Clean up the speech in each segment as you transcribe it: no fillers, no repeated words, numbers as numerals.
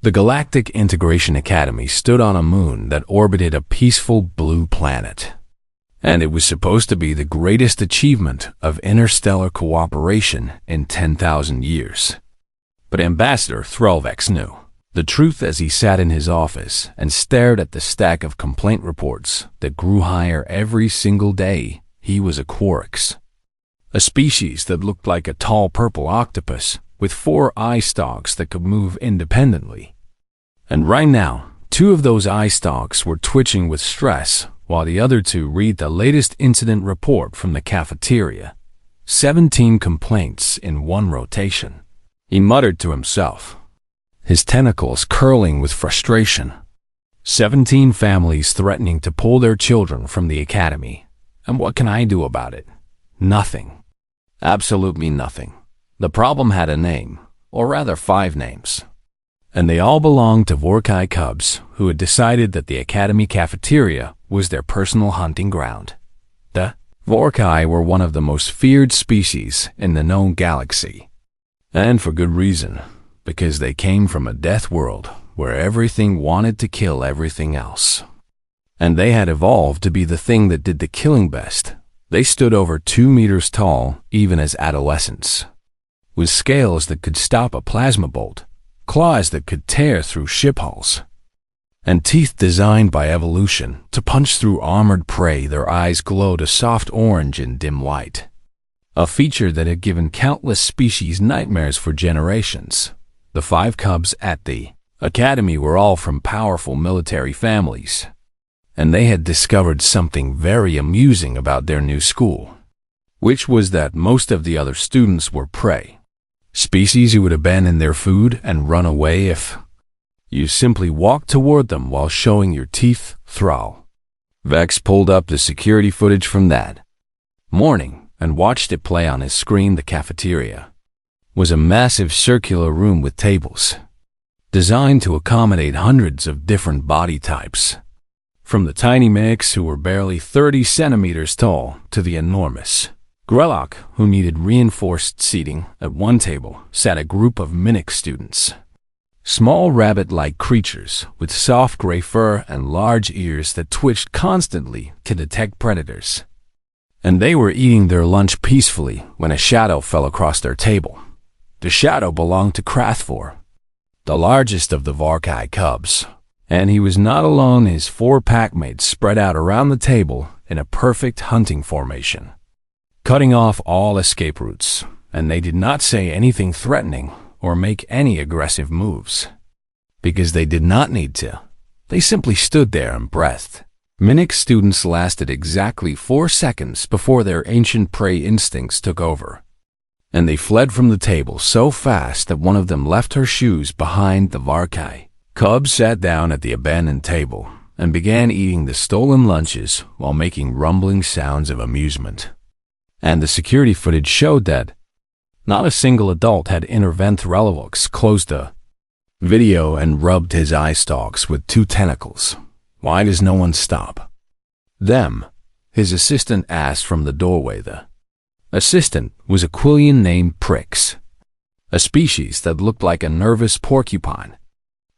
The Galactic Integration Academy stood on a moon that orbited a peaceful blue planet, and it was supposed to be the greatest achievement of interstellar cooperation in 10,000 years. But Ambassador Threlvex knew the truth as he sat in his office and stared at the stack of complaint reports that grew higher every single day. He was a Quarks, a species that looked like a tall purple octopus with 4 eye stalks that could move independently. And right now, 2 of those eye stalks were twitching with stress, while the other 2 read the latest incident report from the cafeteria. 17 complaints in one rotation. He muttered to himself, his tentacles curling with frustration. 17 families threatening to pull their children from the academy. And what can I do about it? Nothing. Absolutely nothing. The problem had a name, or rather 5 names. And they all belonged to Vorkai cubs who had decided that the academy cafeteria was their personal hunting ground. The Vorkai were one of the most feared species in the known galaxy. And for good reason, because they came from a death world where everything wanted to kill everything else. And they had evolved to be the thing that did the killing best. They stood over 2 meters tall even as adolescents, with scales that could stop a plasma bolt, claws that could tear through ship hulls, and teeth designed by evolution to punch through armored prey. Their eyes glowed a soft orange in dim light, a feature that had given countless species nightmares for generations. The 5 cubs at the academy were all from powerful military families, and they had discovered something very amusing about their new school, which was that most of the other students were prey. Species who would abandon their food and run away if you simply walked toward them while showing your teeth. Thrall Vex pulled up the security footage from that morning and watched it play on his screen. The cafeteria was a massive circular room with tables, designed to accommodate hundreds of different body types, from the tiny mix who were barely 30 centimeters tall to the enormous Grellock, who needed reinforced seating. At one table sat a group of Minic students, small rabbit-like creatures with soft gray fur and large ears that twitched constantly to detect predators. And they were eating their lunch peacefully when a shadow fell across their table. The shadow belonged to Krathvor, the largest of the Vorkai cubs, and he was not alone. His 4 packmates spread out around the table in a perfect hunting formation, cutting off all escape routes, and they did not say anything threatening or make any aggressive moves, because they did not need to. They simply stood there and breathed. Minic students lasted exactly 4 seconds before their ancient prey instincts took over, and they fled from the table so fast that one of them left her shoes behind. The Vorkai cub sat down at the abandoned table and began eating the stolen lunches while making rumbling sounds of amusement. And the security footage showed that not a single adult had intervened. Threlvex closed the video and rubbed his eye stalks with 2 tentacles. Why does no one stop them? His assistant asked from the doorway. The assistant was a Quillian named Prix, a species that looked like a nervous porcupine,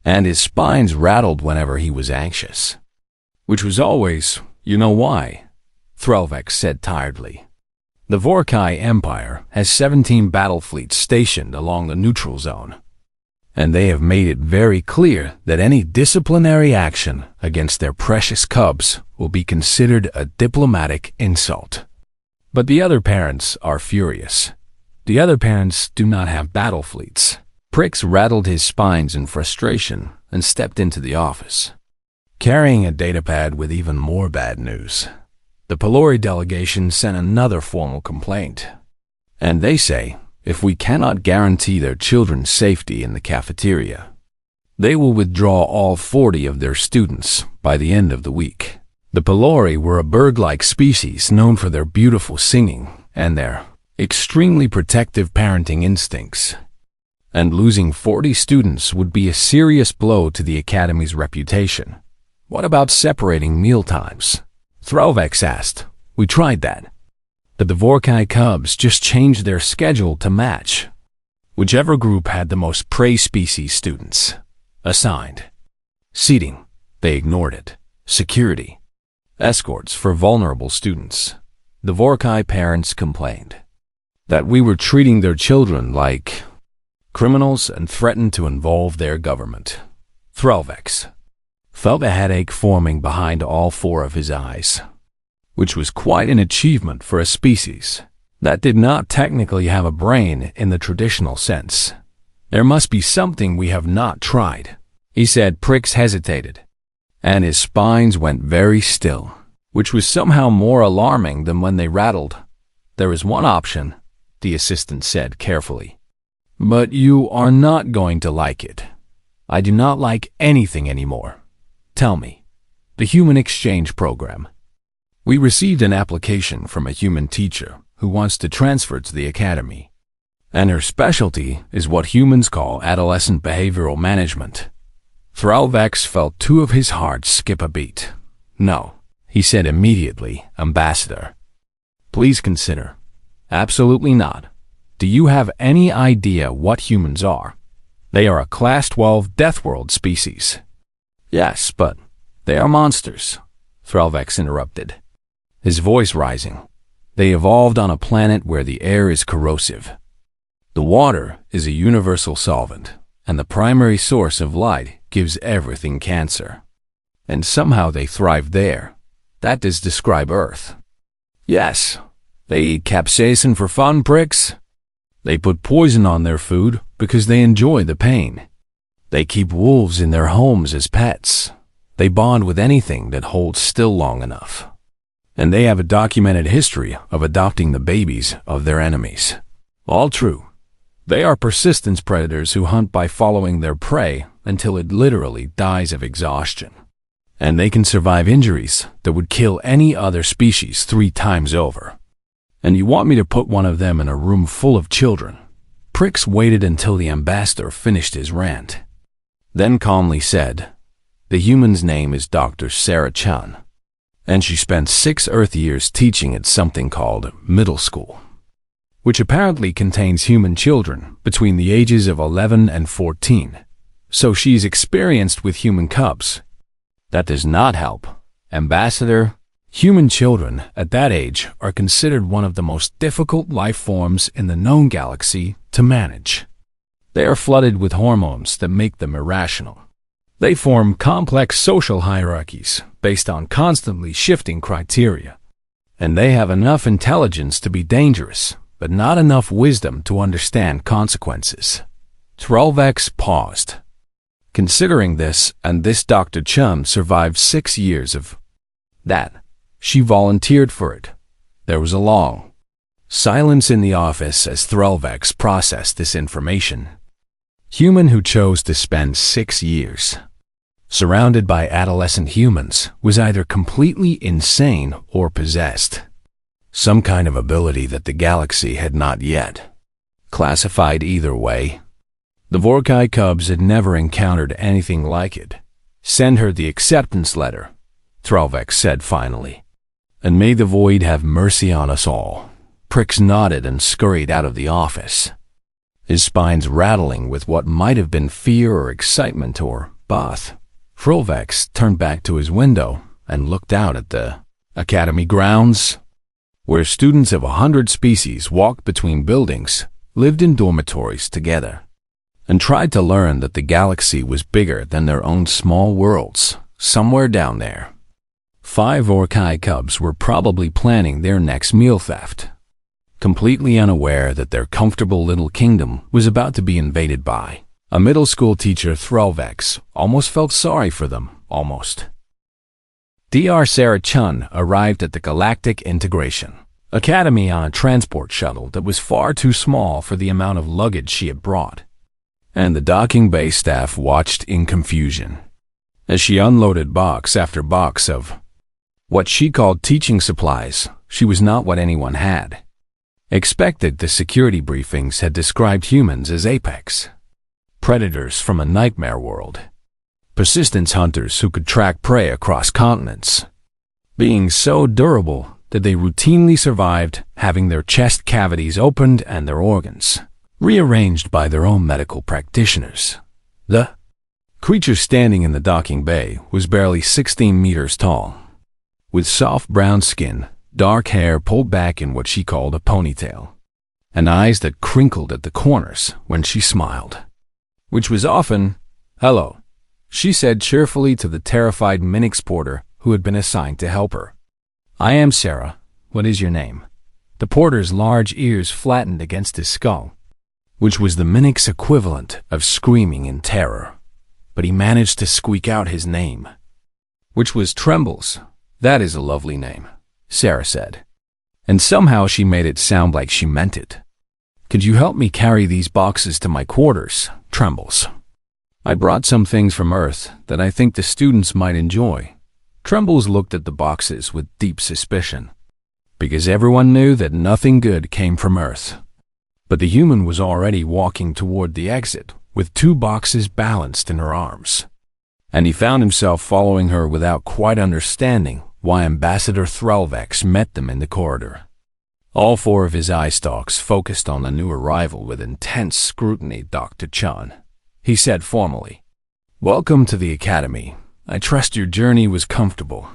and his spines rattled whenever he was anxious. Which was always, you know why, Threlvex said tiredly. The Vorkai Empire has 17 battle fleets stationed along the neutral zone, and they have made it very clear that any disciplinary action against their precious cubs will be considered a diplomatic insult. But the other parents are furious. The other parents do not have battle fleets. Prix rattled his spines in frustration and stepped into the office, carrying a datapad with even more bad news. The Pelori delegation sent another formal complaint, and they say if we cannot guarantee their children's safety in the cafeteria, they will withdraw all 40 of their students by the end of the week. The Pelori were a bird-like species known for their beautiful singing and their extremely protective parenting instincts, and losing 40 students would be a serious blow to the academy's reputation. What about separating mealtimes? Threlvex asked. We tried that, but the Vorkai cubs just changed their schedule to match whichever group had the most prey species students. Assigned. Seating. They ignored it. Security. Escorts for vulnerable students. The Vorkai parents complained that we were treating their children like criminals and threatened to involve their government. Threlvex felt a headache forming behind all four of his eyes, which was quite an achievement for a species that did not technically have a brain in the traditional sense. There must be something we have not tried, he said. Pricks hesitated, and his spines went very still, which was somehow more alarming than when they rattled. There is one option, the assistant said carefully. But you are not going to like it. I do not like anything anymore. Tell me. The human exchange program. We received an application from a human teacher who wants to transfer to the academy, and her specialty is what humans call adolescent behavioral management. Threlvex felt two of his hearts skip a beat. No, he said immediately, Ambassador. Please consider. Absolutely not. Do you have any idea what humans are? They are a Class 12 Death World species. Yes, but they are monsters, Threlvex interrupted, his voice rising. They evolved on a planet where the air is corrosive. The water is a universal solvent, and the primary source of light gives everything cancer. And somehow they thrive there. That does describe Earth. Yes, they eat capsaicin for fun, Pricks. They put poison on their food because they enjoy the pain. They keep wolves in their homes as pets. They bond with anything that holds still long enough. And they have a documented history of adopting the babies of their enemies. All true. They are persistence predators who hunt by following their prey until it literally dies of exhaustion. And they can survive injuries that would kill any other species 3 times over. And you want me to put one of them in a room full of children? Pricks waited until the ambassador finished his rant, then calmly said, The human's name is Dr. Sarah Chun, and she spent 6 Earth years teaching at something called middle school, which apparently contains human children between the ages of 11 and 14. So she's experienced with human cubs. That does not help, Ambassador. Human children at that age are considered one of the most difficult life forms in the known galaxy to manage. They are flooded with hormones that make them irrational. They form complex social hierarchies based on constantly shifting criteria. And they have enough intelligence to be dangerous, but not enough wisdom to understand consequences. Threlvex paused. Considering this, and this Dr. Chum survived 6 years of that. She volunteered for it. There was a long silence in the office as Threlvex processed this information. Human who chose to spend 6 years surrounded by adolescent humans was either completely insane or possessed. Some kind of ability that the galaxy had not yet classified. Either way, the Vorkai cubs had never encountered anything like it. Send her the acceptance letter, Threlvex said finally. And may the void have mercy on us all. Pricks nodded and scurried out of the office, his spines rattling with what might have been fear or excitement or both. Threlvex turned back to his window and looked out at the academy grounds, where students of 100 species walked between buildings, lived in dormitories together, and tried to learn that the galaxy was bigger than their own small worlds, somewhere down there. 5 Vorkai cubs were probably planning their next meal theft, completely unaware that their comfortable little kingdom was about to be invaded by a middle school teacher. Threlvex almost felt sorry for them, almost. Dr. Sarah Chun arrived at the Galactic Integration Academy on a transport shuttle that was far too small for the amount of luggage she had brought, and the docking bay staff watched in confusion as she unloaded box after box of what she called teaching supplies. She was not what anyone had expected. The security briefings had described humans as apex predators from a nightmare world, persistence hunters who could track prey across continents, being so durable that they routinely survived having their chest cavities opened and their organs rearranged by their own medical practitioners. The creature standing in the docking bay was barely 16 meters tall, with soft brown skin, dark hair pulled back in what she called a ponytail, and eyes that crinkled at the corners when she smiled, which was often, "Hello," she said cheerfully to the terrified Minix porter who had been assigned to help her. "I am Sarah. What is your name?" The porter's large ears flattened against his skull, which was the Minix equivalent of screaming in terror, but he managed to squeak out his name, which was Trembles. "That is a lovely name," Sarah said, and somehow she made it sound like she meant it. "Could you help me carry these boxes to my quarters, Trembles? I brought some things from Earth that I think the students might enjoy." Trembles looked at the boxes with deep suspicion, because everyone knew that nothing good came from Earth. But the human was already walking toward the exit with 2 boxes balanced in her arms, and he found himself following her without quite understanding why Ambassador Threlvex met them in the corridor. All 4 of his eye stalks focused on the new arrival with intense scrutiny. "Dr. Chan," he said formally, "welcome to the Academy. I trust your journey was comfortable.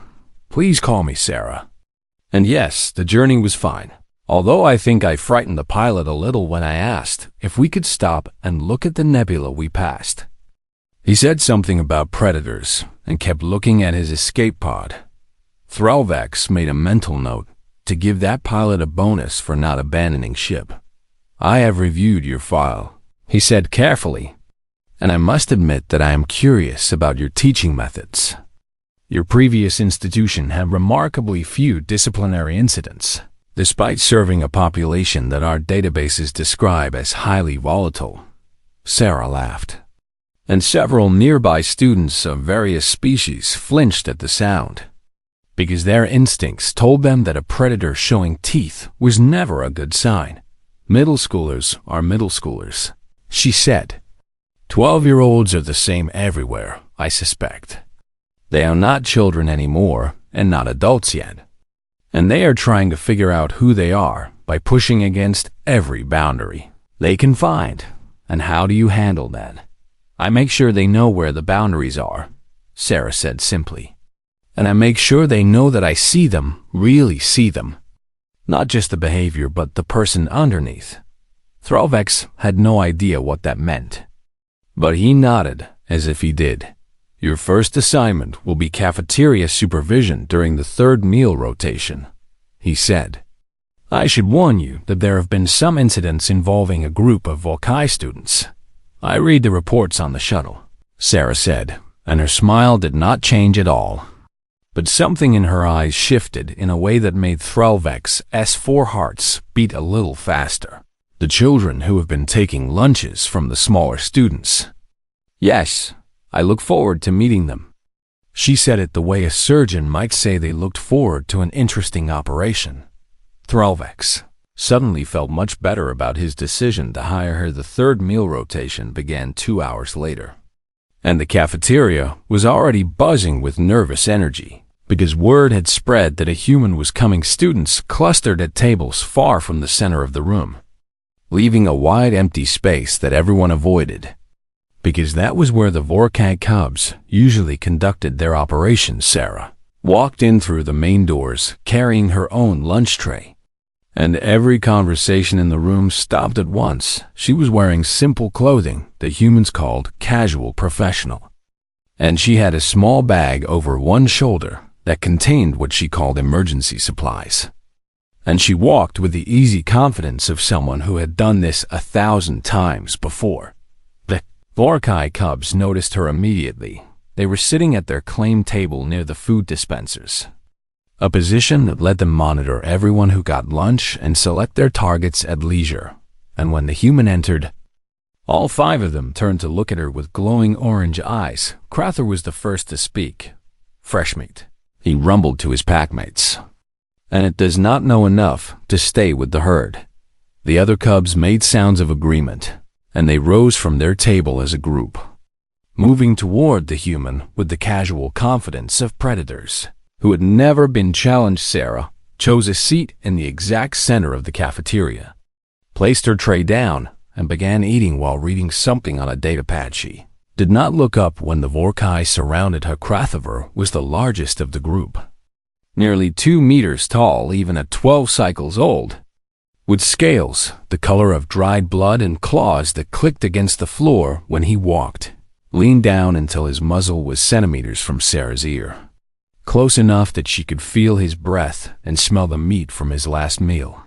Please call me Sarah." And yes, the journey was fine, although I think I frightened the pilot a little when I asked if we could stop and look at the nebula we passed. He said something about predators and kept looking at his escape pod. Threlvex made a mental note to give that pilot a bonus for not abandoning ship. "I have reviewed your file," he said carefully, "and I must admit that I am curious about your teaching methods. Your previous institution had remarkably few disciplinary incidents, despite serving a population that our databases describe as highly volatile." Sarah laughed, and several nearby students of various species flinched at the sound, because their instincts told them that a predator showing teeth was never a good sign. "Middle schoolers are middle schoolers," she said. 12-year-olds are the same everywhere, I suspect. They are not children anymore and not adults yet, and they are trying to figure out who they are by pushing against every boundary they can find. And how do you handle that? "I make sure they know where the boundaries are," Sarah said simply. "And I make sure they know that I see them, really see them. Not just the behavior, but the person underneath." Threlvex had no idea what that meant, but he nodded as if he did. "Your first assignment will be cafeteria supervision during the 3rd meal rotation," he said. "I should warn you that there have been some incidents involving a group of Volkai students. I read the reports on the shuttle," Sarah said, and her smile did not change at all. But something in her eyes shifted in a way that made Threlvex's 4 hearts beat a little faster. "The children who have been taking lunches from the smaller students. Yes, I look forward to meeting them." She said it the way a surgeon might say they looked forward to an interesting operation. Threlvex suddenly felt much better about his decision to hire her. The 3rd meal rotation began 2 hours later, and the cafeteria was already buzzing with nervous energy, because word had spread that a human was coming. Students clustered at tables far from the center of the room, leaving a wide empty space that everyone avoided, because that was where the Vorkag cubs usually conducted their operations. Sarah walked in through the main doors carrying her own lunch tray, and every conversation in the room stopped at once. She was wearing simple clothing that humans called casual professional, and she had a small bag over one shoulder that contained what she called emergency supplies. And she walked with the easy confidence of someone who had done this 1,000 times before. The Vorkai cubs noticed her immediately. They were sitting at their claim table near the food dispensers, a position that let them monitor everyone who got lunch and select their targets at leisure. And when the human entered, all 5 of them turned to look at her with glowing orange eyes. Crowther was the first to speak. "Fresh meat," he rumbled to his packmates. "And it does not know enough to stay with the herd." The other cubs made sounds of agreement, and they rose from their table as a group, moving toward the human with the casual confidence of predators who had never been challenged. Sarah chose a seat in the exact center of the cafeteria, placed her tray down, and began eating while reading something on a datapad she did not look up when the Vorkai surrounded her. Krathover was the largest of the group, nearly 2 meters tall, even at 12 cycles old, with scales the color of dried blood and claws that clicked against the floor when he walked, leaned down until his muzzle was centimeters from Sarah's ear, close enough that she could feel his breath and smell the meat from his last meal.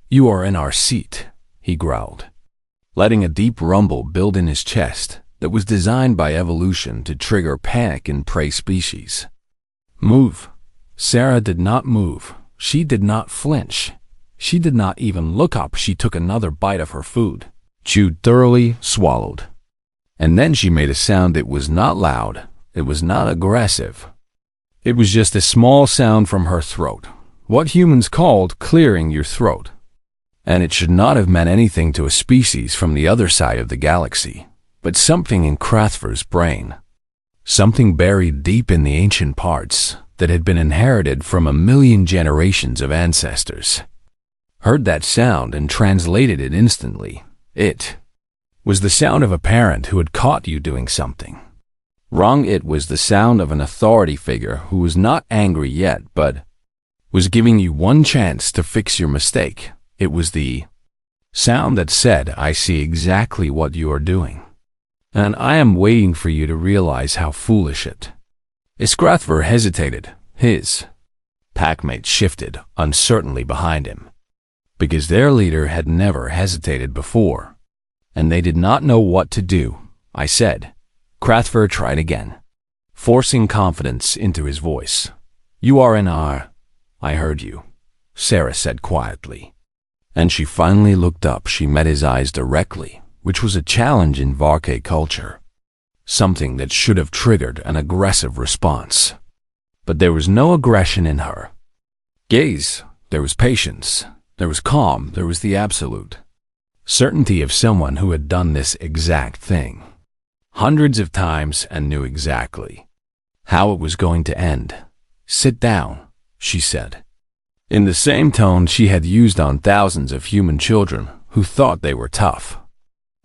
"You are in our seat," he growled, letting a deep rumble build in his chest that was designed by evolution to trigger panic in prey species. "Move." Sarah did not move. She did not flinch. She did not even look up. She took another bite of her food, chewed thoroughly, swallowed. And then she made a sound. It was not loud. It was not aggressive. It was just a small sound from her throat, what humans called clearing your throat. And it should not have meant anything to a species from the other side of the galaxy, but something in Krathover's brain, something buried deep in the ancient parts that had been inherited from 1,000,000 generations of ancestors, heard that sound and translated it instantly. It was the sound of a parent who had caught you doing something wrong. It was the sound of an authority figure who was not angry yet, but was giving you one chance to fix your mistake. It was the sound that said, "I see exactly what you are doing, and I am waiting for you to realize how foolish it is." Krathover hesitated. His packmates shifted uncertainly behind him, because their leader had never hesitated before, and they did not know what to do. "I said," Krathover tried again, forcing confidence into his voice. "You are in our—" "I heard you," Sarah said quietly. And she finally looked up. She met his eyes directly, which was a challenge in Varkay culture, something that should have triggered an aggressive response. But there was no aggression in her gaze. There was patience. There was calm. There was the absolute certainty of someone who had done this exact thing hundreds of times and knew exactly how it was going to end. "Sit down," she said, in the same tone she had used on thousands of human children who thought they were tough.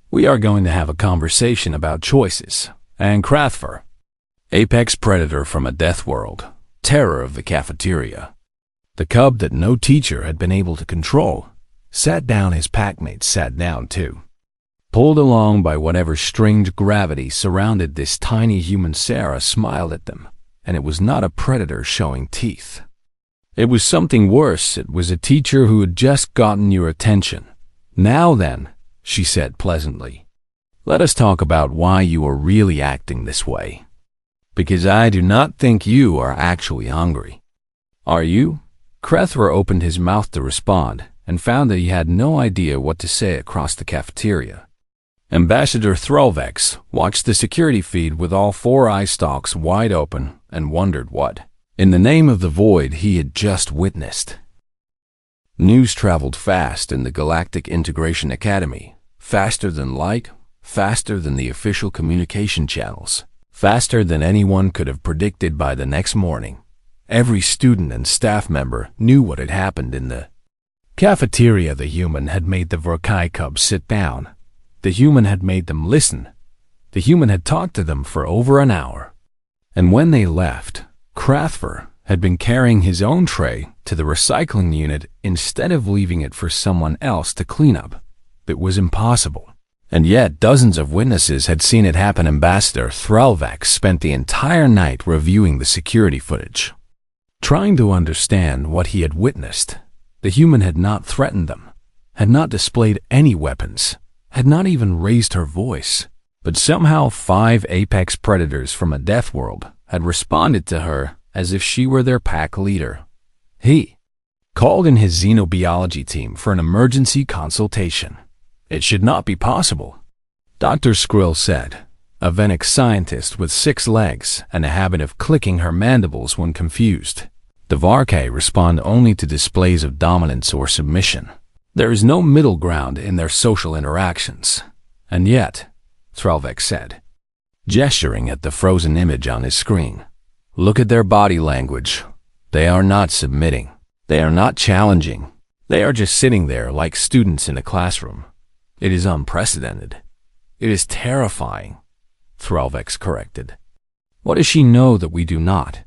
"We are going to have a conversation about choices." And Krathover, apex predator from a death world, terror of the cafeteria, the cub that no teacher had been able to control, sat down. His packmates sat down too, pulled along by whatever strange gravity surrounded this tiny human. Sarah smiled at them, and it was not a predator showing teeth. It was something worse. It was a teacher who had just gotten your attention. "Now then," she said pleasantly, "let us talk about why you are really acting this way. Because I do not think you are actually hungry. Are you?" Krathover opened his mouth to respond and found that he had no idea what to say across the cafeteria. Ambassador Threlvex watched the security feed with all 4 eye stalks wide open and wondered what, in the name of the void, he had just witnessed. News traveled fast in the Galactic Integration Academy, faster than light, faster than the official communication channels, faster than anyone could have predicted. By the next morning, every student and staff member knew what had happened in the cafeteria. The human had made the Vorkai cubs sit down. The human had made them listen. The human had talked to them for over an hour. And when they left, Krathover had been carrying his own tray to the recycling unit instead of leaving it for someone else to clean up. It was impossible. And yet dozens of witnesses had seen it happen. Ambassador Threlvex spent the entire night reviewing the security footage, trying to understand what he had witnessed. The human had not threatened them, had not displayed any weapons, had not even raised her voice. But somehow 5 apex predators from a death world had responded to her as if she were their pack leader. He called in his xenobiology team for an emergency consultation. It should not be possible, Dr. Skrill said, a Venic scientist with 6 legs and a habit of clicking her mandibles when confused. The Varkay respond only to displays of dominance or submission. There is no middle ground in their social interactions. And yet, Threlvex said, gesturing at the frozen image on his screen, look at their body language. They are not submitting. They are not challenging. They are just sitting there like students in a classroom. It is unprecedented. It is terrifying. Threlvex corrected. What does she know that we do not?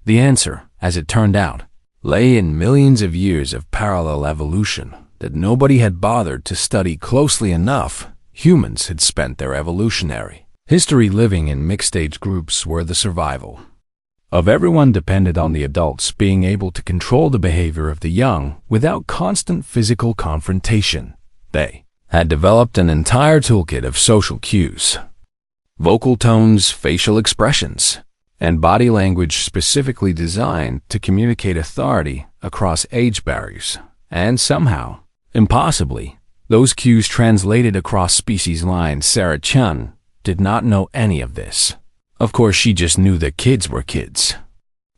The answer, as it turned out, lay in millions of years of parallel evolution that nobody had bothered to study closely enough. Humans had spent their evolutionary history living in mixed-age groups where the survival of everyone depended on the adults being able to control the behavior of the young without constant physical confrontation. They had developed an entire toolkit of social cues, vocal tones, facial expressions, and body language specifically designed to communicate authority across age barriers. And somehow, impossibly, those cues translated across species lines. Sarah Chun did not know any of this. Of course, she just knew that kids were kids,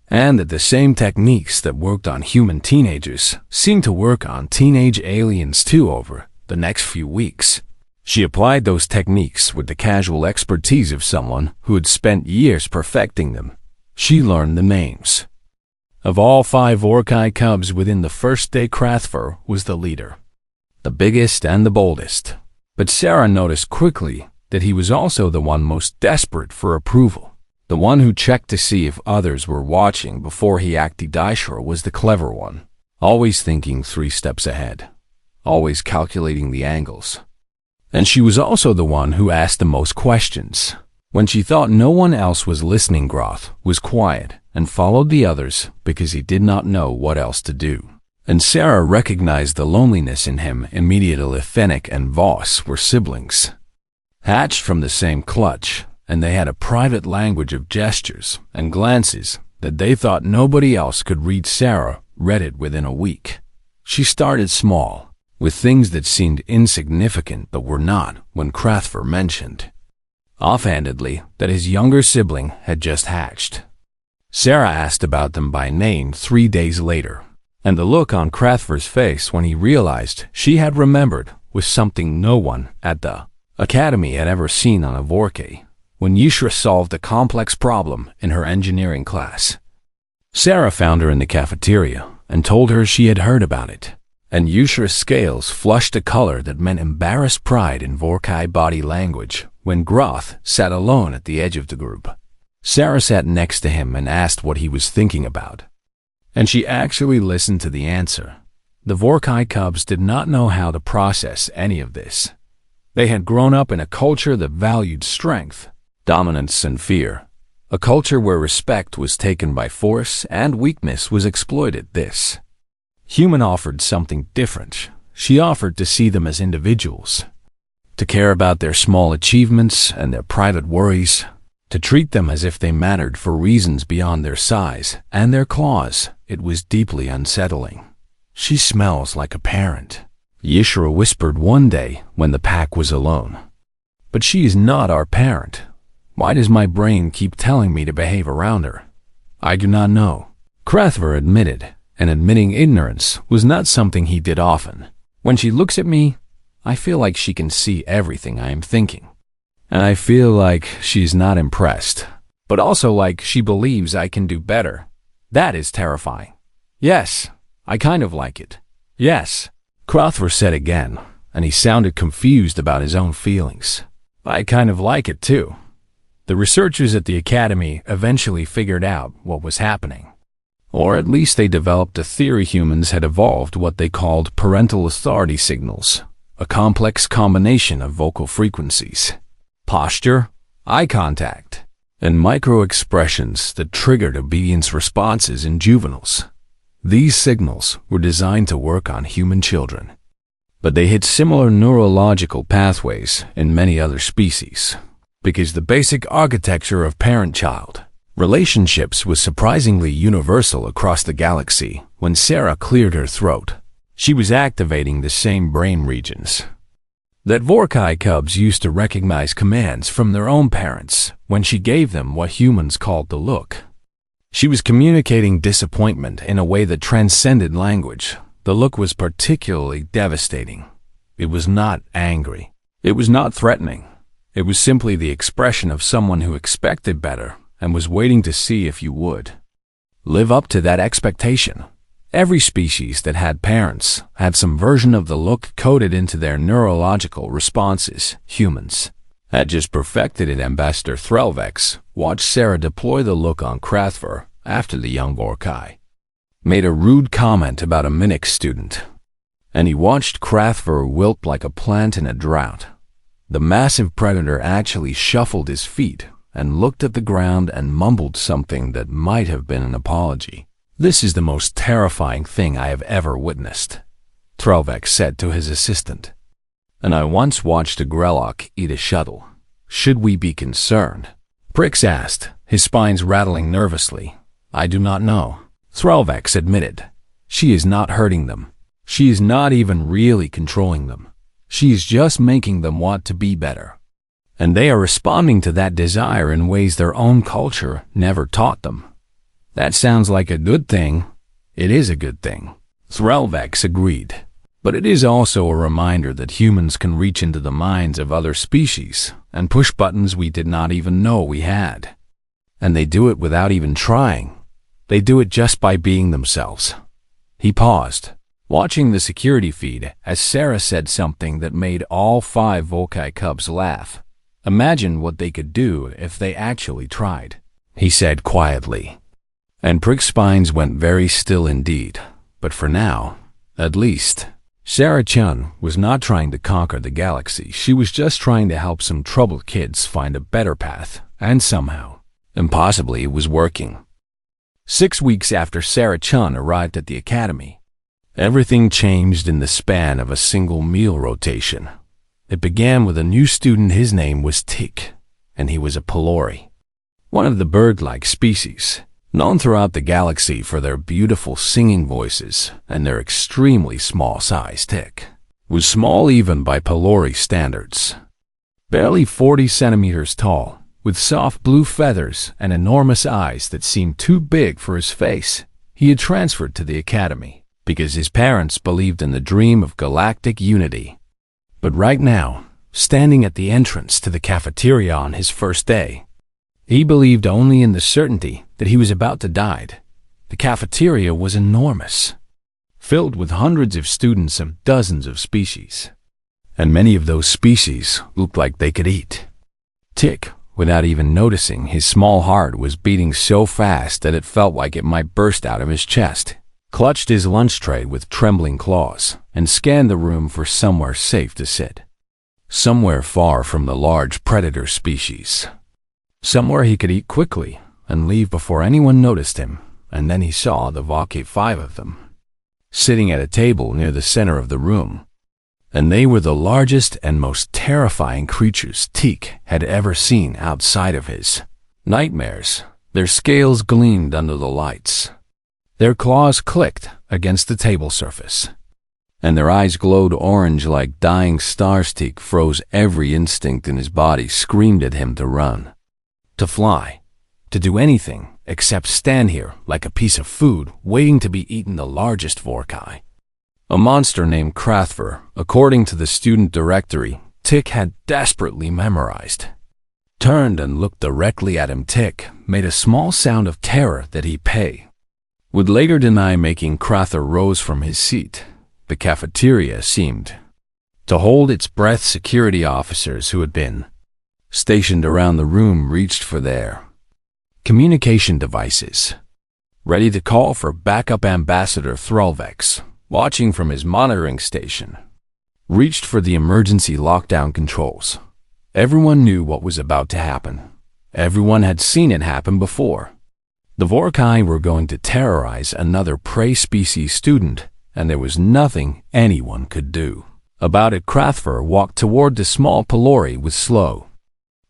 and that the same techniques that worked on human teenagers seemed to work on teenage aliens too. Over the next few weeks, she applied those techniques with the casual expertise of someone who had spent years perfecting them. She learned the names of all 5 Orcai cubs within the first day. Krathver was the leader, the biggest and the boldest, but Sarah noticed quickly that he was also the one most desperate for approval, the one who checked to see if others were watching before he acted. Daishra was the clever one, always thinking 3 steps ahead, always calculating the angles. And she was also the one who asked the most questions. When she thought no one else was listening, Groth was quiet and followed the others because he did not know what else to do. And Sarah recognized the loneliness in him immediately. Fennec and Voss were siblings, hatched from the same clutch, and they had a private language of gestures and glances that they thought nobody else could read. Sarah read it within a week. She started small, with things that seemed insignificant but were not, when Krathver mentioned offhandedly that his younger sibling had just hatched. Sarah asked about them by name 3 days later, and the look on Krathver's face when he realized she had remembered was something no one at the Academy had ever seen on a Vorkay. When Yushra solved a complex problem in her engineering class, Sarah found her in the cafeteria and told her she had heard about it, and Yushra's scales flushed a color that meant embarrassed pride in Vorkai body language. When Groth sat alone at the edge of the group, Sarah sat next to him and asked what he was thinking about, and she actually listened to the answer. The Vorkai cubs did not know how to process any of this. They had grown up in a culture that valued strength, dominance, and fear, a culture where respect was taken by force and weakness was exploited. This human offered something different. She offered to see them as individuals, to care about their small achievements and their private worries, to treat them as if they mattered for reasons beyond their size and their claws. It was deeply unsettling. She smells like a parent, Yishra whispered one day when the pack was alone. But she is not our parent. Why does my brain keep telling me to behave around her? I do not know, Krathver admitted, and admitting ignorance was not something he did often. When she looks at me, I feel like she can see everything I am thinking. And I feel like she's not impressed, but also like she believes I can do better. That is terrifying. Yes, I kind of like it. Yes, Krathver said again, and he sounded confused about his own feelings. I kind of like it too. The researchers at the Academy eventually figured out what was happening. Or at least they developed a theory humans had evolved what they called parental authority signals, a complex combination of vocal frequencies, posture, eye contact, and micro-expressions that triggered obedience responses in juveniles. These signals were designed to work on human children, but they hit similar neurological pathways in many other species, because the basic architecture of parent-child relationships was surprisingly universal across the galaxy. When Sarah cleared her throat, she was activating the same brain regions that Vorkai cubs used to recognize commands from their own parents when she gave them what humans called the look. She was communicating disappointment in a way that transcended language. The look was particularly devastating. It was not angry. It was not threatening. It was simply the expression of someone who expected better and was waiting to see if you would live up to that expectation. Every species that had parents had some version of the look coded into their neurological responses, humans, Had just perfected it, Ambassador Threlvex watched Sarah deploy the look on Krathver after the young Vorkai made a rude comment about a Minix student, and he watched Krathver wilt like a plant in a drought. The massive predator actually shuffled his feet and looked at the ground and mumbled something that might have been an apology. "This is the most terrifying thing I have ever witnessed," Threlvex said to his assistant. "And I once watched a Grellock eat a shuttle. Should we be concerned?" Prix asked, his spines rattling nervously. "I do not know," Threlvex admitted. "She is not hurting them. She is not even really controlling them. She is just making them want to be better. And they are responding to that desire in ways their own culture never taught them." "That sounds like a good thing." "It is a good thing," Threlvex agreed. "But it is also a reminder that humans can reach into the minds of other species and push buttons we did not even know we had. And they do it without even trying. They do it just by being themselves." He paused, watching the security feed as Sarah said something that made all 5 Volkai cubs laugh. "Imagine what they could do if they actually tried," he said quietly. And Prig's spines went very still indeed. But for now, at least, Sarah Chun was not trying to conquer the galaxy. She was just trying to help some troubled kids find a better path, and somehow, impossibly, it was working. 6 weeks after Sarah Chun arrived at the academy, everything changed in the span of a single meal rotation. It began with a new student. His name was Tik, and he was a Pelori, one of the bird-like species, known throughout the galaxy for their beautiful singing voices and their extremely small size. Tik was small even by Pelori standards, barely 40 centimeters tall, with soft blue feathers and enormous eyes that seemed too big for his face. He had transferred to the academy because his parents believed in the dream of galactic unity. But right now, standing at the entrance to the cafeteria on his first day, he believed only in the certainty that he was about to die. The cafeteria was enormous, filled with hundreds of students of dozens of species, and many of those species looked like they could eat. Tik, without even noticing, his small heart was beating so fast that it felt like it might burst out of his chest, clutched his lunch tray with trembling claws, and scanned the room for somewhere safe to sit. Somewhere far from the large predator species. Somewhere he could eat quickly and leave before anyone noticed him. And then he saw the Vokay 5 of them, sitting at a table near the center of the room. And they were the largest and most terrifying creatures Tik had ever seen outside of his nightmares. Their scales gleamed under the lights. Their claws clicked against the table surface, and their eyes glowed orange like dying stars. Tik froze. Every instinct in his body screamed at him to run, to fly, to do anything except stand here like a piece of food waiting to be eaten. The largest Vorkai, a monster named Krathver, according to the student directory Tik had desperately memorized, turned and looked directly at him. Tik made a small sound of terror that he would later deny making. Krathver rose from his seat. The cafeteria seemed to hold its breath. Security officers who had been stationed around the room reached for their communication devices, ready to call for backup. Ambassador Threlvex, watching from his monitoring station, reached for the emergency lockdown controls. Everyone knew what was about to happen. Everyone had seen it happen before. The Vorkai were going to terrorize another prey species student, and there was nothing anyone could do about it. Krathver walked toward the small Pelori with slow,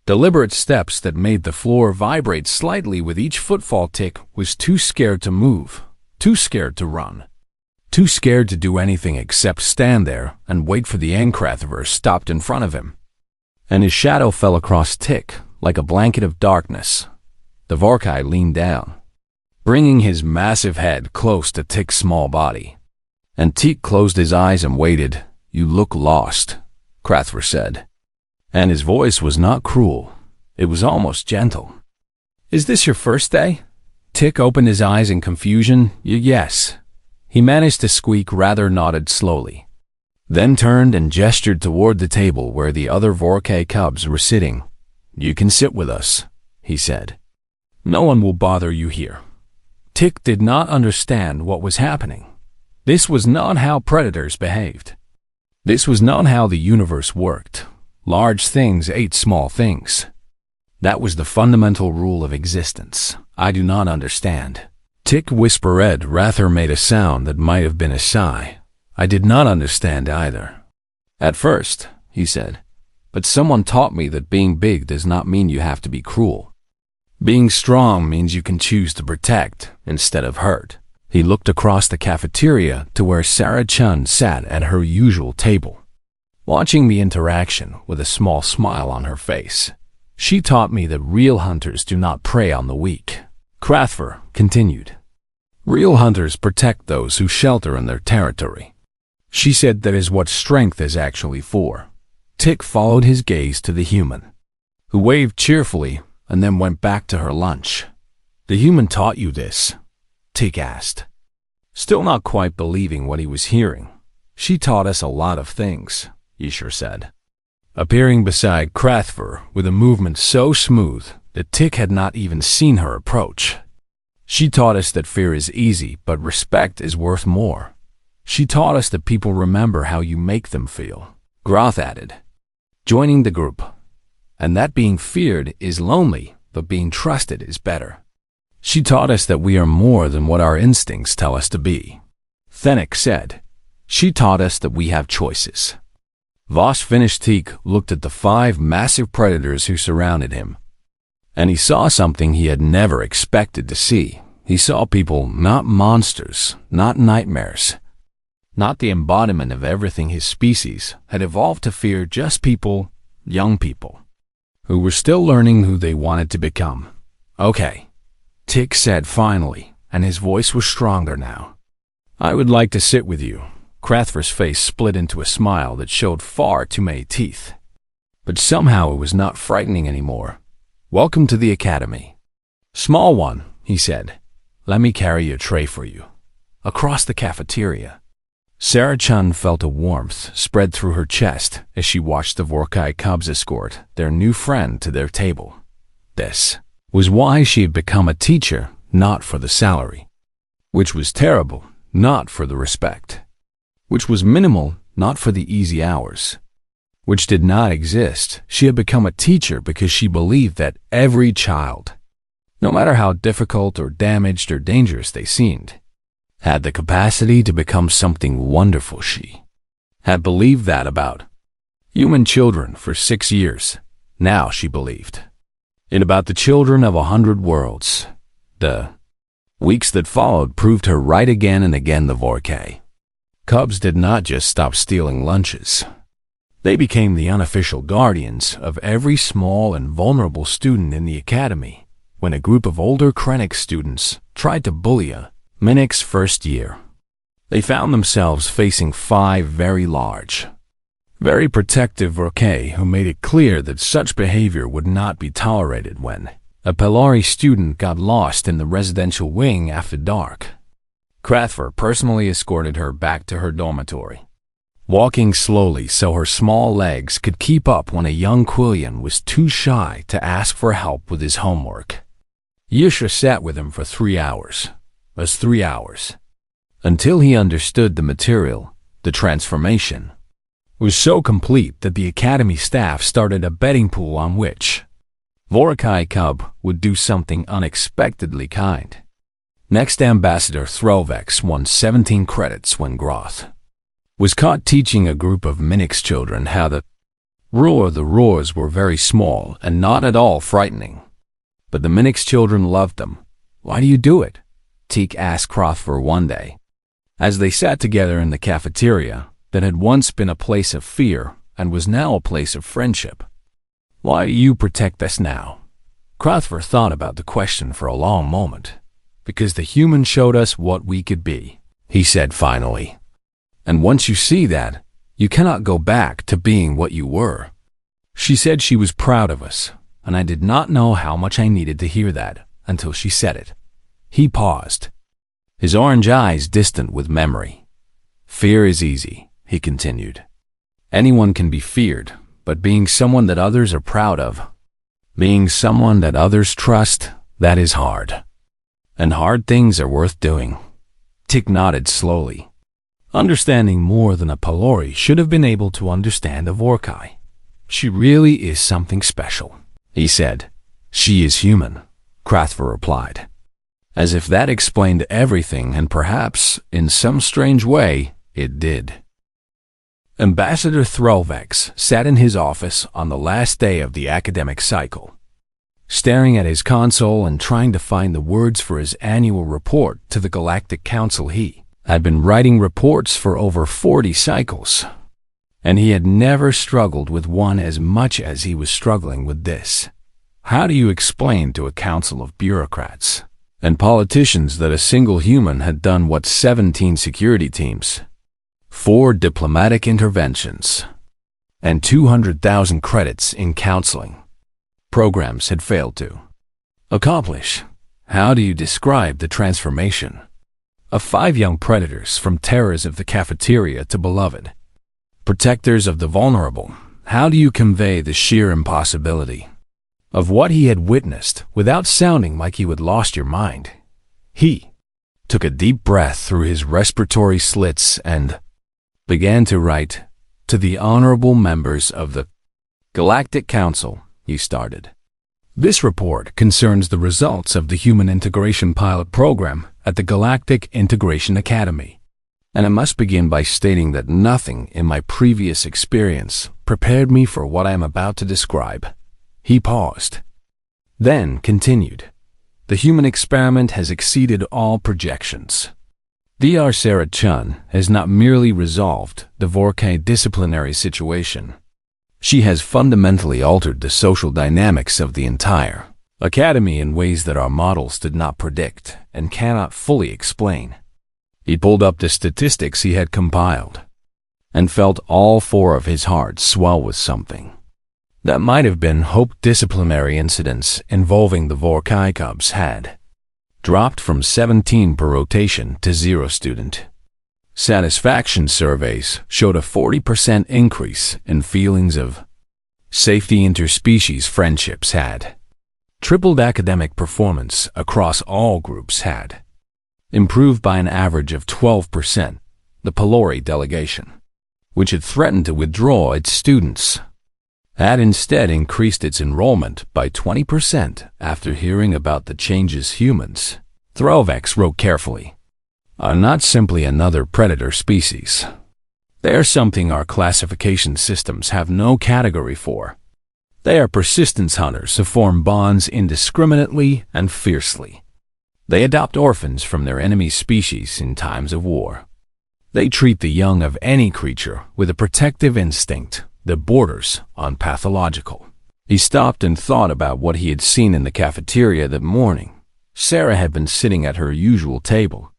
deliberate steps that made the floor vibrate slightly with each footfall. Tik was too scared to move, too scared to run, too scared to do anything except stand there and wait for the end. Krathver stopped in front of him, and his shadow fell across Tik like a blanket of darkness. The Vorkai leaned down, bringing his massive head close to Tik's small body, and Tik closed his eyes and waited. "You look lost," Krathver said, and his voice was not cruel. It was almost gentle. "Is this your first day?" Tik opened his eyes in confusion. Yes," he managed to squeak. Rather nodded slowly. then turned and gestured toward the table where the other Vorkay cubs were sitting. "You can sit with us," he said. "No one will bother you here." Tick did not understand what was happening. This was not how predators behaved. This was not how the universe worked. Large things ate small things. That was the fundamental rule of existence. "I do not understand." Tick whispered rather made a sound that might have been a sigh. "I did not understand either. At first," he said, "but someone taught me that being big does not mean you have to be cruel. Being strong means you can choose to protect instead of hurt." He looked across the cafeteria to where Sarah Chun sat at her usual table, watching the interaction with a small smile on her face. "She taught me that real hunters do not prey on the weak," Krathver continued. "Real hunters protect those who shelter in their territory. She said that is what strength is actually for." Tick followed his gaze to the human, who waved cheerfully and then went back to her lunch. "The human taught you this?" Tick asked, still not quite believing what he was hearing. "She taught us a lot of things," Yishur said, appearing beside Krathver with a movement so smooth that Tick had not even seen her approach. "She taught us that fear is easy, but respect is worth more. She taught us that people remember how you make them feel," Groth added, joining the group, "and that being feared is lonely, but being trusted is better. She taught us that we are more than what our instincts tell us to be," Fennec said. "She taught us that we have choices." Voss finished. Teak looked at the 5 massive predators who surrounded him, and he saw something he had never expected to see. He saw people, not monsters, not nightmares, not the embodiment of everything his species had evolved to fear, just people, young people, who were still learning who they wanted to become. "Okay," Tick said finally, and his voice was stronger now. "I would like to sit with you." Krathver's face split into a smile that showed far too many teeth, but somehow it was not frightening anymore. "Welcome to the academy." "Small one," he said. "Let me carry a tray for you." Across the cafeteria, Sarah Chun felt a warmth spread through her chest as she watched the Vorkai cubs escort their new friend to their table. This was why she had become a teacher, not for the salary, which was terrible, not for the respect, which was minimal, not for the easy hours, which did not exist. She had become a teacher because she believed that every child, no matter how difficult or damaged or dangerous they seemed, had the capacity to become something wonderful. She had believed that about human children for 6 years. Now she believed it about the children of 100 worlds. The weeks that followed proved her right again and again. The Vorkay cubs did not just stop stealing lunches. They became the unofficial guardians of every small and vulnerable student in the academy. When a group of older Krennic students tried to bully a Minix first year, they found themselves facing 5 very large, very protective Vorkay who made it clear that such behavior would not be tolerated. When a Pelari student got lost in the residential wing after dark, Krathver personally escorted her back to her dormitory, walking slowly so her small legs could keep up when a young Quillian was too shy to ask for help with his homework. Yusha sat with him for 3 hours, until he understood the material. The transformation was so complete that the academy staff started a betting pool on which Vorkai cub would do something unexpectedly kind. Next, Ambassador Throvex won 17 credits when Groth was caught teaching a group of Minix children how to roar. The roars were very small and not at all frightening, but the Minix children loved them. "Why do you do it?" Teak asked Krathver one day, as they sat together in the cafeteria that had once been a place of fear and was now a place of friendship. "Why do you protect us now?" Krathver thought about the question for a long moment. "Because the human showed us what we could be," he said finally. "And once you see that, you cannot go back to being what you were." She said she was proud of us, and I did not know how much I needed to hear that until she said it. He paused, his orange eyes distant with memory. "Fear is easy," he continued. Anyone can be feared, but being someone that others are proud of, being someone that others trust, that is hard. And hard things are worth doing. Tick nodded slowly. Understanding more than a Pelori should have been able to understand a Vorkai. She really is something special, he said. She is human, Krathva replied. As if that explained everything, and perhaps, in some strange way, it did. Ambassador Throlvex sat in his office on the last day of the academic cycle, staring at his console and trying to find the words for his annual report to the Galactic Council. He had been writing reports for over 40 cycles, and he had never struggled with one as much as he was struggling with this. How do you explain to a council of bureaucrats and politicians that a single human had done what 17 security teams, 4 diplomatic interventions, and 200,000 credits in counseling programs had failed to accomplish? How do you describe the transformation of 5 young predators from terrors of the cafeteria to beloved protectors of the vulnerable? How do you convey the sheer impossibility of what he had witnessed without sounding like you had lost your mind? He took a deep breath through his respiratory slits and began to write. To the honorable members of the Galactic Council, he started. This report concerns the results of the Human Integration Pilot Program at the Galactic Integration Academy, and I must begin by stating that nothing in my previous experience prepared me for what I am about to describe. He paused, then continued. The human experiment has exceeded all projections. Dr. Sarah Chun has not merely resolved the Vorkai disciplinary situation. She has fundamentally altered the social dynamics of the entire academy in ways that our models did not predict and cannot fully explain. He pulled up the statistics he had compiled and felt all 4 of his hearts swell with something. That might have been hope. Disciplinary incidents involving the Vorkai cubs had dropped from 17 per rotation to 0 student. Satisfaction surveys showed a 40% increase in feelings of safety. Interspecies friendships had tripled. Academic performance across all groups had improved by an average of 12%. The Pelori delegation, which had threatened to withdraw its students, had instead increased its enrollment by 20% after hearing about the changes. Humans, Throlvex wrote carefully, are not simply another predator species. They are something our classification systems have no category for. They are persistence hunters who form bonds indiscriminately and fiercely. They adopt orphans from their enemy species in times of war. They treat the young of any creature with a protective instinct that borders on pathological. He stopped and thought about what he had seen in the cafeteria that morning. Sarah had been sitting at her usual table,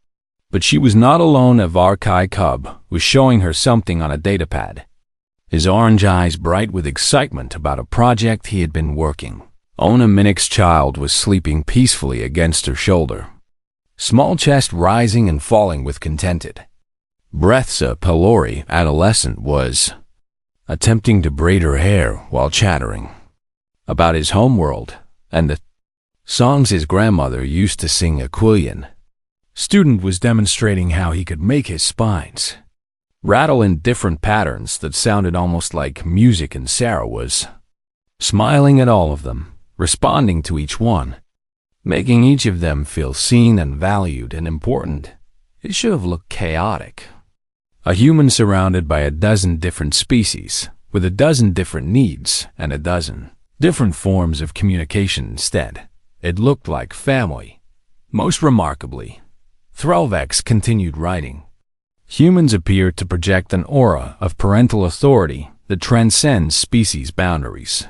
but she was not alone. A Vorkai cub was showing her something on a datapad, his orange eyes bright with excitement about a project he had been working. Ona Minnick's child was sleeping peacefully against her shoulder, small chest rising and falling with contented breaths. A Pelori adolescent was attempting to braid her hair while chattering about his homeworld and the songs his grandmother used to sing. Aquilian student was demonstrating how he could make his spines rattle in different patterns that sounded almost like music, and Sarah was smiling at all of them, responding to each one, making each of them feel seen and valued and important. It should have looked chaotic. A human surrounded by a dozen different species, with a dozen different needs and a dozen different forms of communication. Instead, it looked like family. Most remarkably, Throlvex continued writing, humans appear to project an aura of parental authority that transcends species boundaries.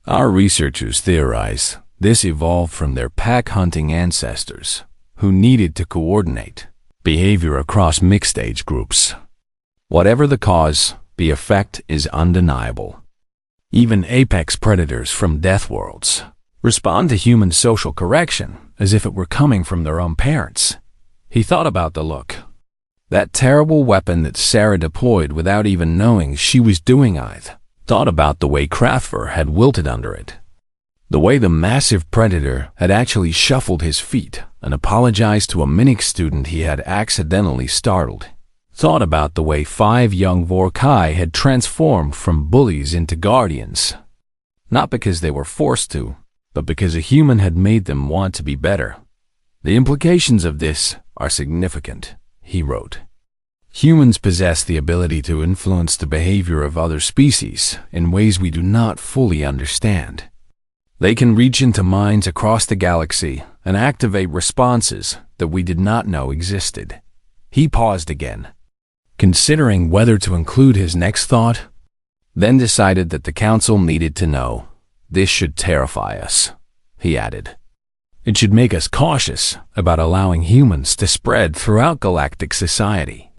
Our researchers theorize this evolved from their pack-hunting ancestors, who needed to coordinate behavior across mixed age groups. Whatever the cause, the effect is undeniable. Even apex predators from death worlds respond to human social correction as if it were coming from their own parents. He thought about the look That terrible weapon that Sarah deployed without even knowing she was doing it. Thought about the way Kraftwer had wilted under it. The way the massive predator had actually shuffled his feet and apologized to a Minix student he had accidentally startled. Thought about the way 5 young Vorkai had transformed from bullies into guardians. Not because they were forced to, but because a human had made them want to be better. The implications of this are significant, he wrote. Humans possess the ability to influence the behavior of other species in ways we do not fully understand. They can reach into minds across the galaxy and activate responses that we did not know existed. He paused again, considering whether to include his next thought, then decided that the council needed to know. This should terrify us, he added. It should make us cautious about allowing humans to spread throughout galactic society.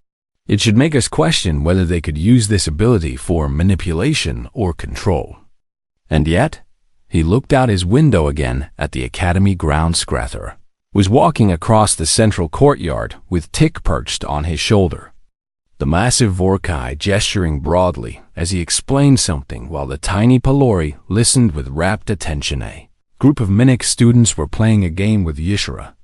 It should make us question whether they could use this ability for manipulation or control. And yet, he looked out his window again at the Academy grounds. Kraftwer was walking across the central courtyard with Tick perched on his shoulder. The massive Vorkai gesturing broadly as he explained something while the tiny Pelori listened with rapt attention. A group of Minix students were playing a game with Yshera,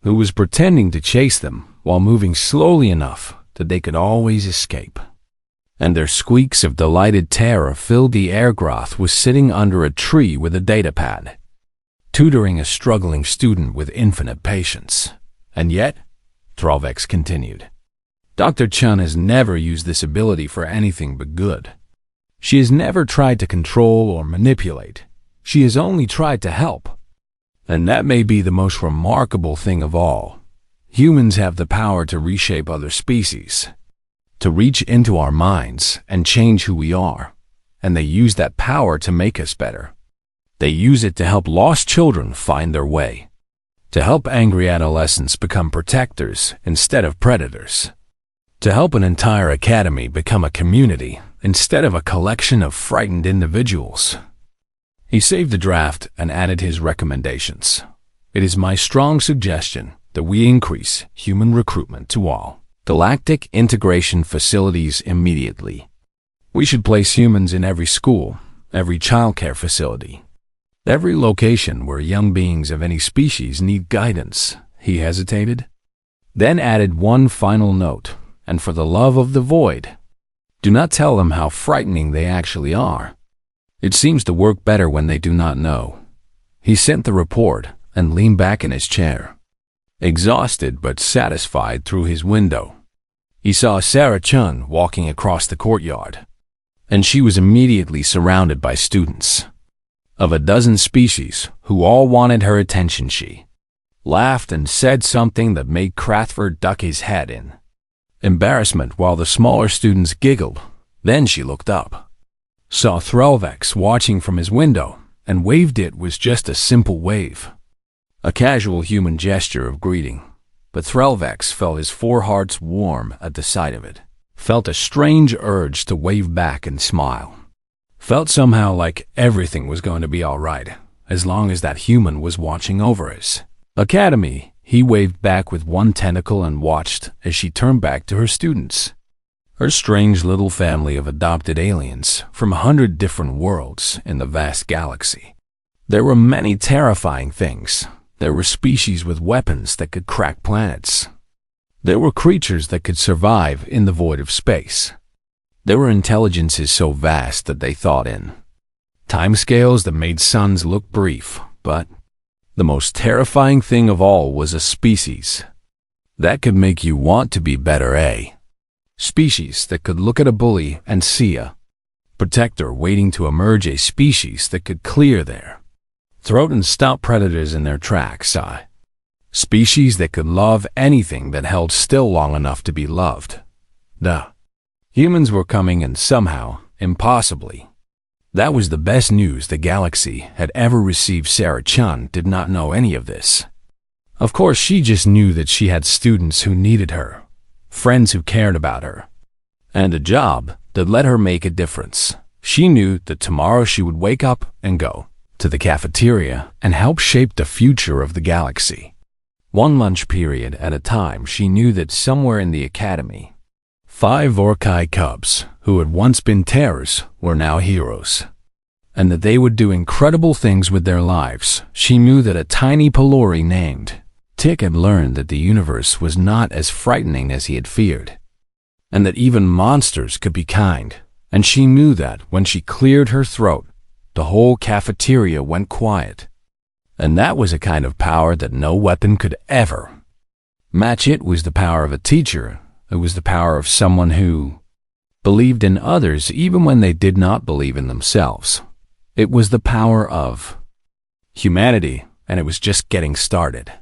who was pretending to chase them while moving slowly enough that they could always escape. And their squeaks of delighted terror filled the air. Groth was sitting under a tree with a datapad, tutoring a struggling student with infinite patience. And yet, Thralvex continued, Dr. Chun has never used this ability for anything but good. She has never tried to control or manipulate. She has only tried to help. And that may be the most remarkable thing of all. Humans have the power to reshape other species, to reach into our minds and change who we are, and they use that power to make us better. They use it to help lost children find their way, to help angry adolescents become protectors instead of predators, to help an entire academy become a community instead of a collection of frightened individuals. He saved the draft and added his recommendations. It is my strong suggestion that we increase human recruitment to all galactic integration facilities immediately. We should place humans in every school, every childcare facility, every location where young beings of any species need guidance. He hesitated, then added one final note, and for the love of the void, do not tell them how frightening they actually are. It seems to work better when they do not know. He sent the report and leaned back in his chair, exhausted but satisfied. Through his window, he saw Sarah Chun walking across the courtyard, and she was immediately surrounded by students of a dozen species who all wanted her attention. She laughed and said something that made Kraftwer duck his head in embarrassment while the smaller students giggled. Then she looked up, saw Thralvex watching from his window, and waved. It was just a simple wave, a casual human gesture of greeting, but Thralvex felt his 4 hearts warm at the sight of it, felt a strange urge to wave back and smile, felt somehow like everything was going to be all right as long as that human was watching over his academy. He waved back with one tentacle and watched as she turned back to her students, her strange little family of adopted aliens from 100 different worlds in the vast galaxy. There were many terrifying things. There were species with weapons that could crack planets. There were creatures that could survive in the void of space. There were intelligences so vast that they thought in timescales that made suns look brief, but the most terrifying thing of all was a species that could make you want to be better. A species that could look at a bully and see a protector waiting to emerge. A species that could clear their throat and stop predators in their tracks. A species that could love anything that held still long enough to be loved. The humans were coming, and somehow, impossibly, that was the best news the galaxy had ever received. Sarah Chun did not know any of this. Of course, she just knew that she had students who needed her, friends who cared about her, and a job that let her make a difference. She knew that tomorrow she would wake up and go to the cafeteria and help shape the future of the galaxy. One lunch period at a time, she knew that somewhere in the academy, 5 Orci cubs, who had once been terrors, were now heroes, and that they would do incredible things with their lives. She knew that a tiny Pelori named Tick had learned that the universe was not as frightening as he had feared, and that even monsters could be kind. And she knew that when she cleared her throat, the whole cafeteria went quiet. And that was a kind of power that no weapon could ever match. It was the power of a teacher. It was the power of someone who believed in others even when they did not believe in themselves. It was the power of humanity, and it was just getting started.